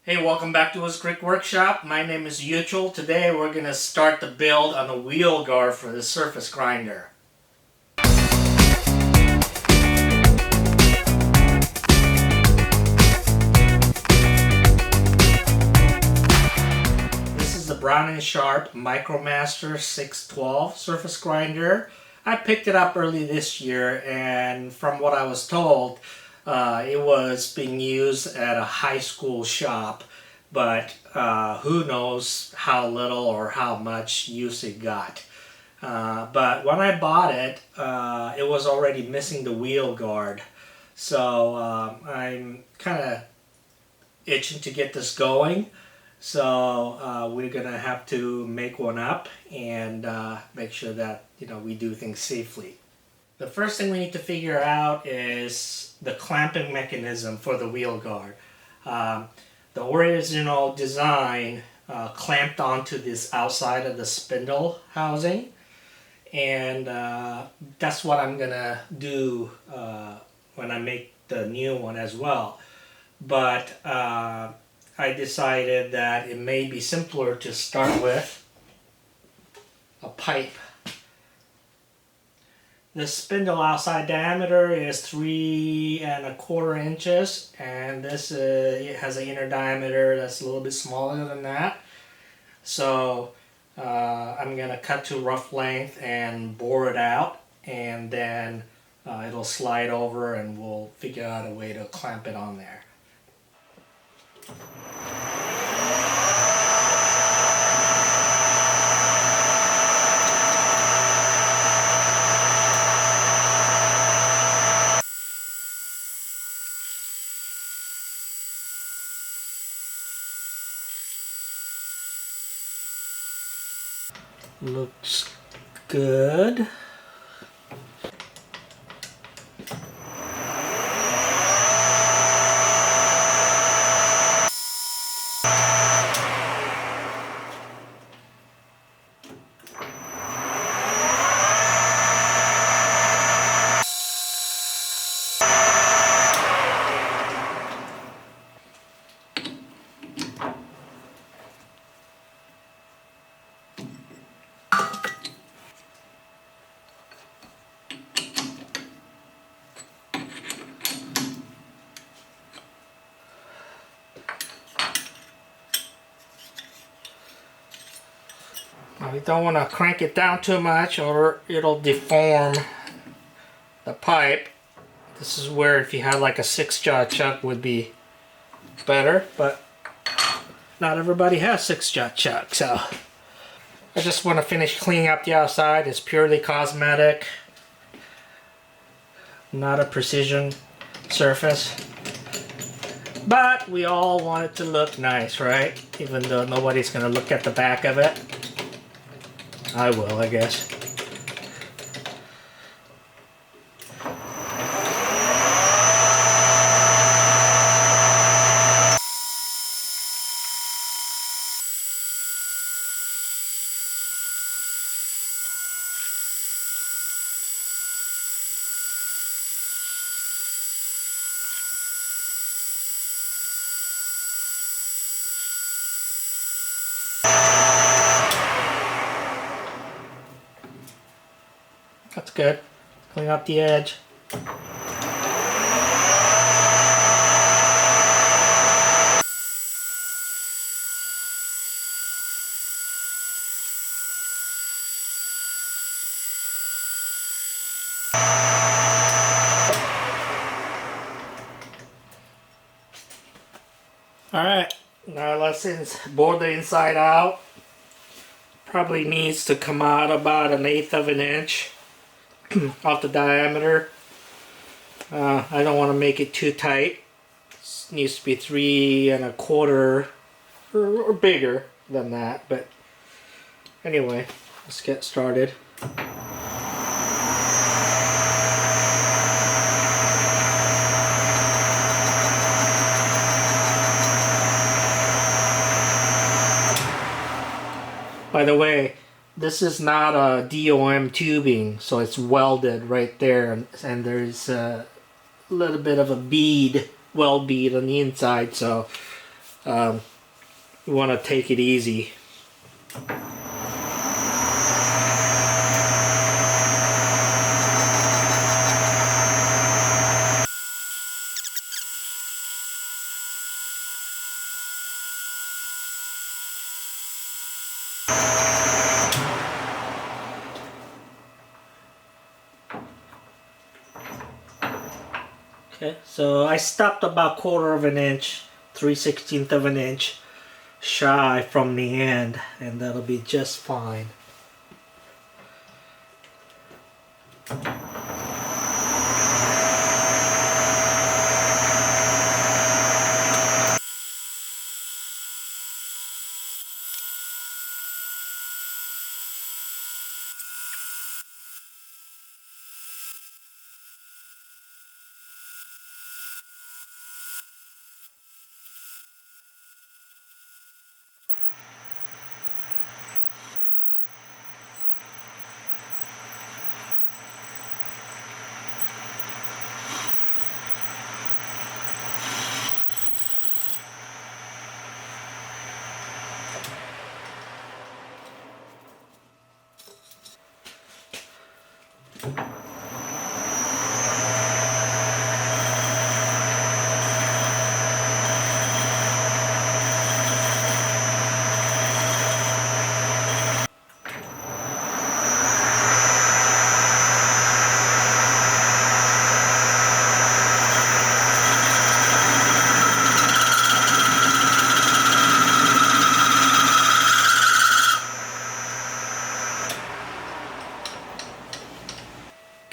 Hey, welcome back to his Quick Workshop. My name is Yuchel. Today we're going to start the build on the wheel guard for the surface grinder. This is the Brown Sharpe Micromaster 612 surface grinder. I picked it up early this year, and from what I was told, it was being used at a high school shop, but who knows how little or how much use it got. But when I bought it, it was already missing the wheel guard. So I'm kind of itching to get this going. So we're gonna have to make one up and make sure that we do things safely. The first thing we need to figure out is the clamping mechanism for the wheel guard. The original design clamped onto this outside of the spindle housing, and that's what I'm gonna do when I make the new one as well. But I decided that it may be simpler to start with a pipe. The spindle outside diameter is 3¼ inches, and this it has an inner diameter that's a little bit smaller than that. So I'm gonna cut to rough length and bore it out, and then it'll slide over, and we'll figure out a way to clamp it on there. Looks good. You don't want to crank it down too much or it'll deform the pipe. This is where if you had like a 6-jaw chuck would be better, but not everybody has 6-jaw chuck, so I just want to finish cleaning up the outside. It's purely cosmetic, not a precision surface, but we all want it to look nice, right? Even though nobody's going to look at the back of it. I will, I guess. That's good. Clean up the edge. Alright, now let's bore the inside out. Probably needs to come out about 1/8 of an inch off the diameter. I don't want to make it too tight. It needs to be 3¼ or bigger than that, but anyway, let's get started. By the way, this is not a DOM tubing, so it's welded right there, and there's a little bit of a bead, weld bead on the inside, so You want to take it easy. Okay, so I stopped about 1/4 of an inch, 3/16 of an inch shy from the end, and that'll be just fine.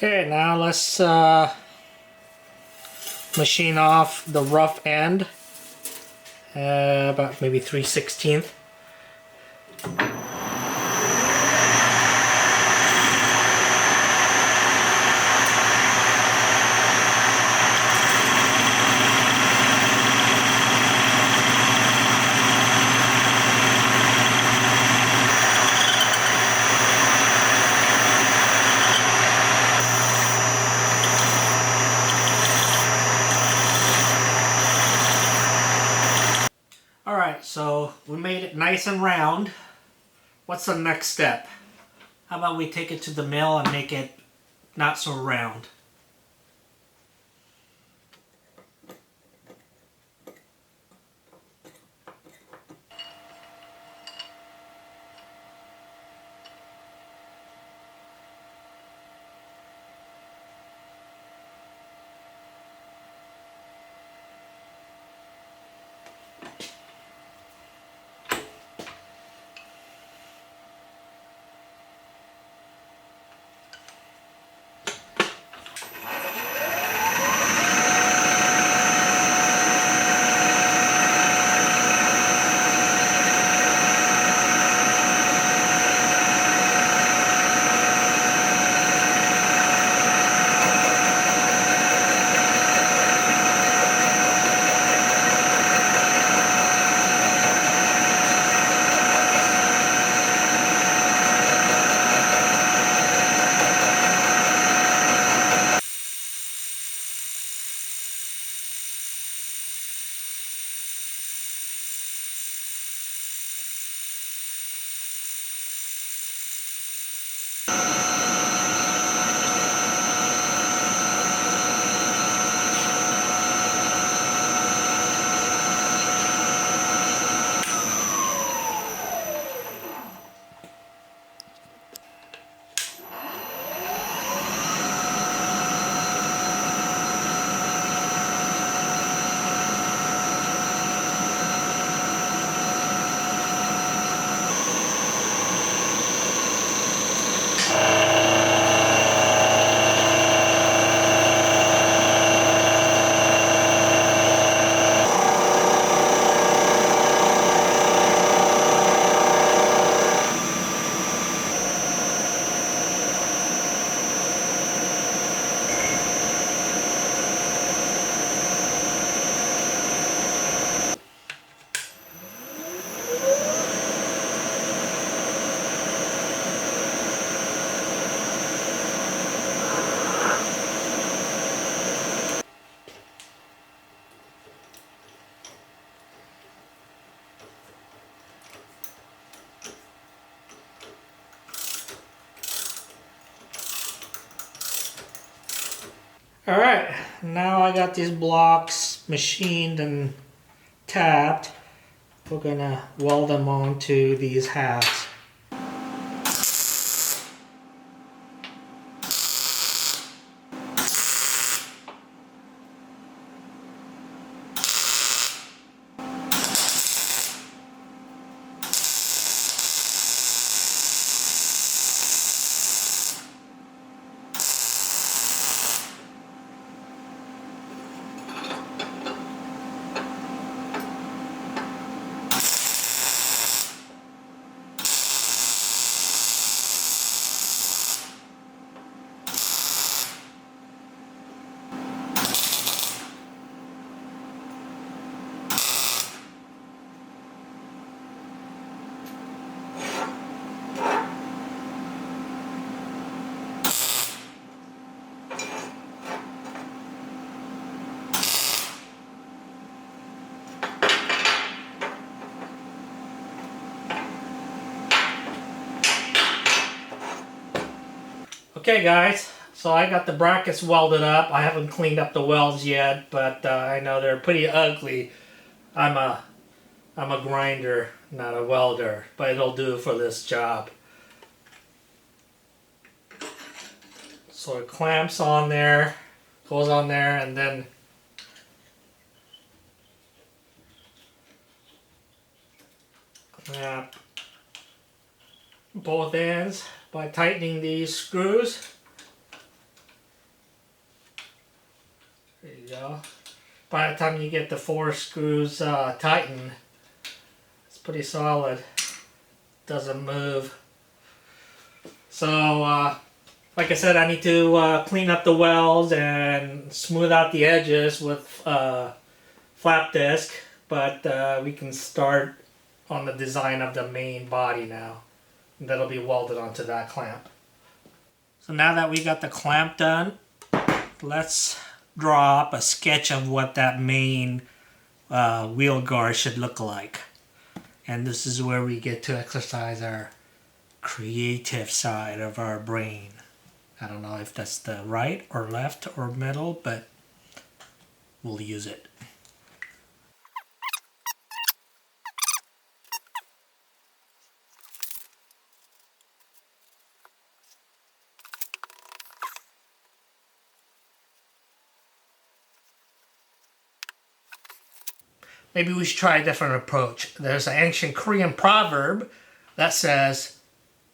Okay, now let's machine off the rough end, about maybe 3/16. Alright, so we made it nice and round. What's the next step? How about we take it to the mill and make it not so round? Alright, now I got these blocks machined and tapped. We're gonna weld them onto these halves. Okay guys, so I got the brackets welded up. I haven't cleaned up the welds yet, but I know they're pretty ugly. I'm a grinder, not a welder, but it'll do for this job. So it clamps on there, goes on there, and then clamp both ends by tightening these screws. There you go. By the time you get the 4 screws tightened, it's pretty solid. Doesn't move. So, like I said, I need to clean up the welds and smooth out the edges with flap disc, but we can start on the design of the main body now. That'll be welded onto that clamp. So now that we got the clamp done, let's draw up a sketch of what that main wheel guard should look like. And this is where we get to exercise our creative side of our brain. I don't know if that's the right or left or middle, but we'll use it. Maybe we should try a different approach. There's an ancient Korean proverb that says,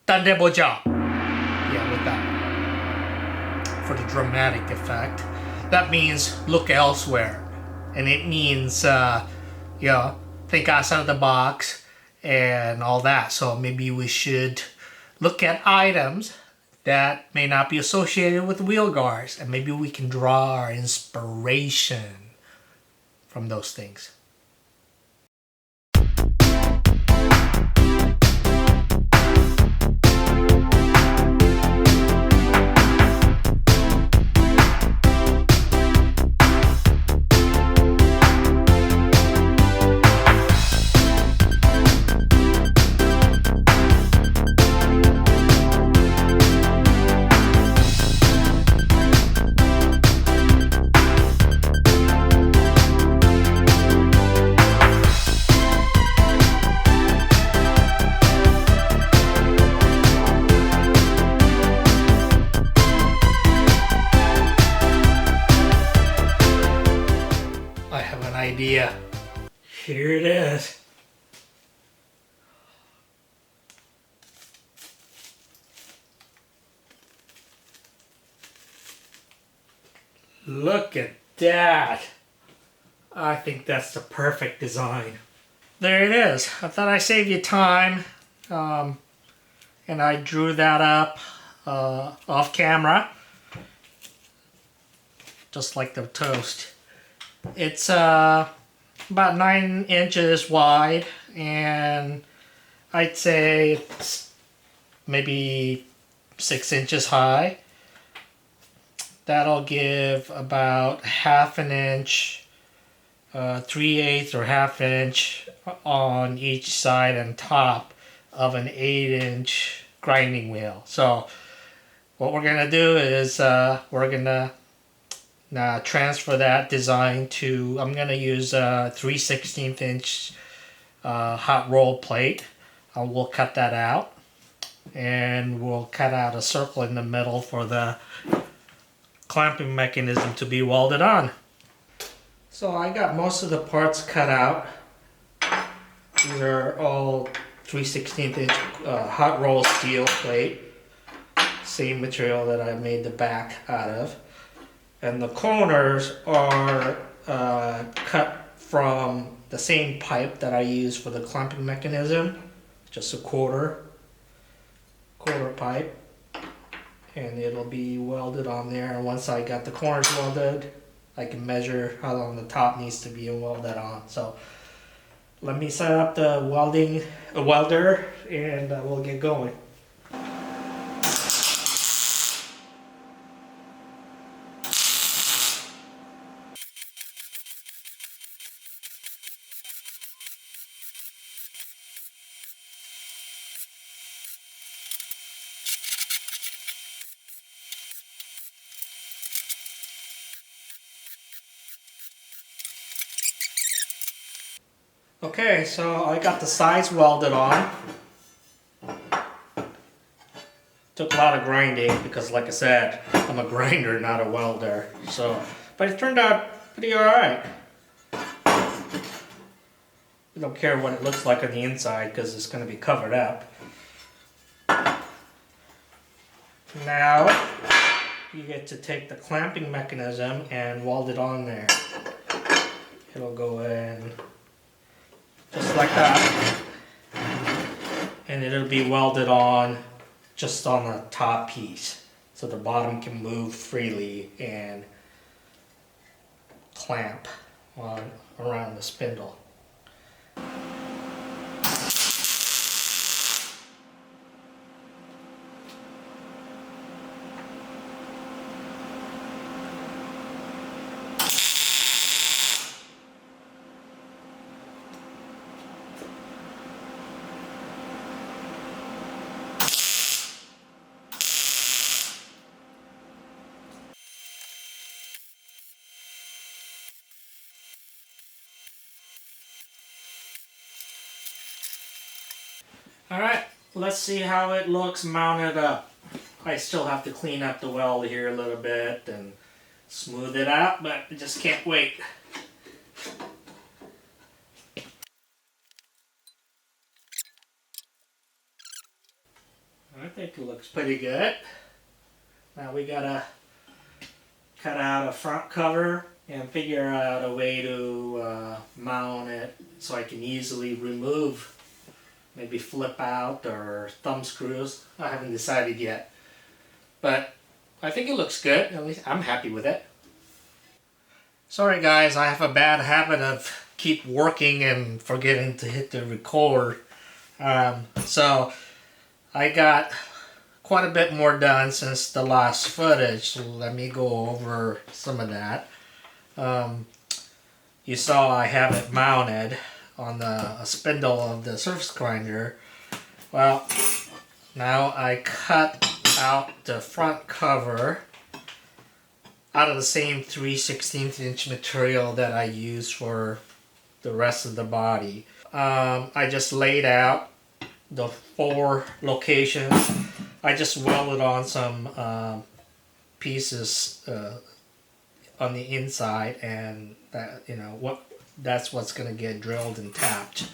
"딴데보자." Yeah, with that. For the dramatic effect. That means look elsewhere. And it means, think outside of the box and all that. So maybe we should look at items that may not be associated with wheel guards. And maybe we can draw our inspiration from those things. Idea. Here it is. Look at that. I think that's the perfect design. There it is. I thought I'd save you time. And I drew that up off camera. Just like the toast. It's about 9 inches wide, and I'd say it's maybe 6 inches high. That'll give about 1/2 inch, 3/8 or 1/2 inch on each side and top of an 8-inch grinding wheel. So what we're gonna do is we're gonna Now transfer that design to, I'm going to use a 3/16 inch hot roll plate. We'll cut that out, and we'll cut out a circle in the middle for the clamping mechanism to be welded on. So I got most of the parts cut out. These are all 3/16 inch hot roll steel plate. Same material that I made the back out of. And the corners are cut from the same pipe that I use for the clamping mechanism. Just a quarter pipe. And it'll be welded on there. And once I got the corners welded, I can measure how long the top needs to be welded on. So let me set up the welder, and we'll get going. Okay, so I got the sides welded on. Took a lot of grinding because, like I said, I'm a grinder, not a welder. So, but it turned out pretty alright. I don't care what it looks like on the inside because it's going to be covered up. Now, you get to take the clamping mechanism and weld it on there. It'll go in just like that, and it'll be welded on just on the top piece, so the bottom can move freely and clamp on around the spindle. Alright, let's see how it looks mounted up. I still have to clean up the weld here a little bit and smooth it out, but I just can't wait. I think it looks pretty good. Now we gotta cut out a front cover and figure out a way to mount it so I can easily remove, maybe flip out or thumb screws. I haven't decided yet, but I think it looks good. At least I'm happy with it. Sorry guys, I have a bad habit of keep working and forgetting to hit the record. So I got quite a bit more done since the last footage, so let me go over some of that. You saw I have it mounted on the spindle of the surface grinder. Well, now I cut out the front cover out of the same 3/16 inch material that I use for the rest of the body. I just laid out the 4 locations. I just welded on some pieces on the inside, and that, you know, that's what's going to get drilled and tapped.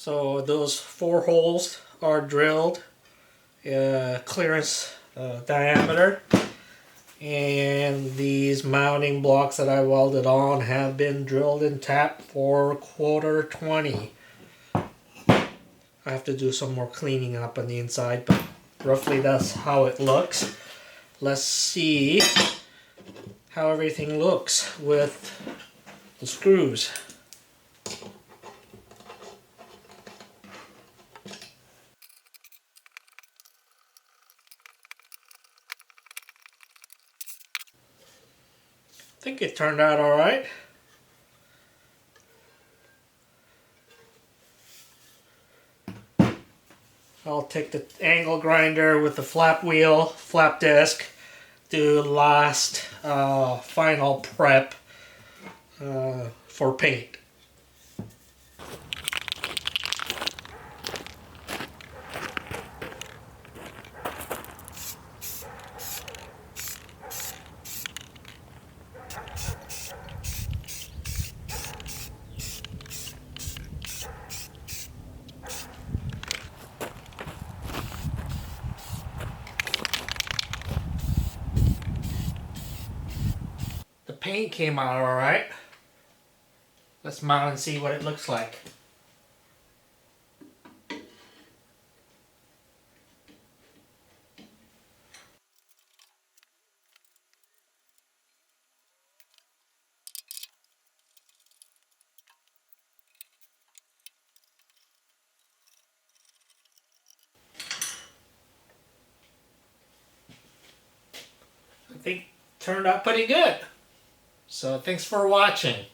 So those 4 holes are drilled, clearance diameter, and these mounting blocks that I welded on have been drilled and tapped for 1/4 I have to do some more cleaning up on the inside, but roughly that's how it looks. Let's see how everything looks with the screws. I think it turned out all right. I'll take the angle grinder with the flap wheel, flap disc, do last final prep for paint. The paint came out all right. Let's mount and see what it looks like. I think it turned out pretty good. So thanks for watching.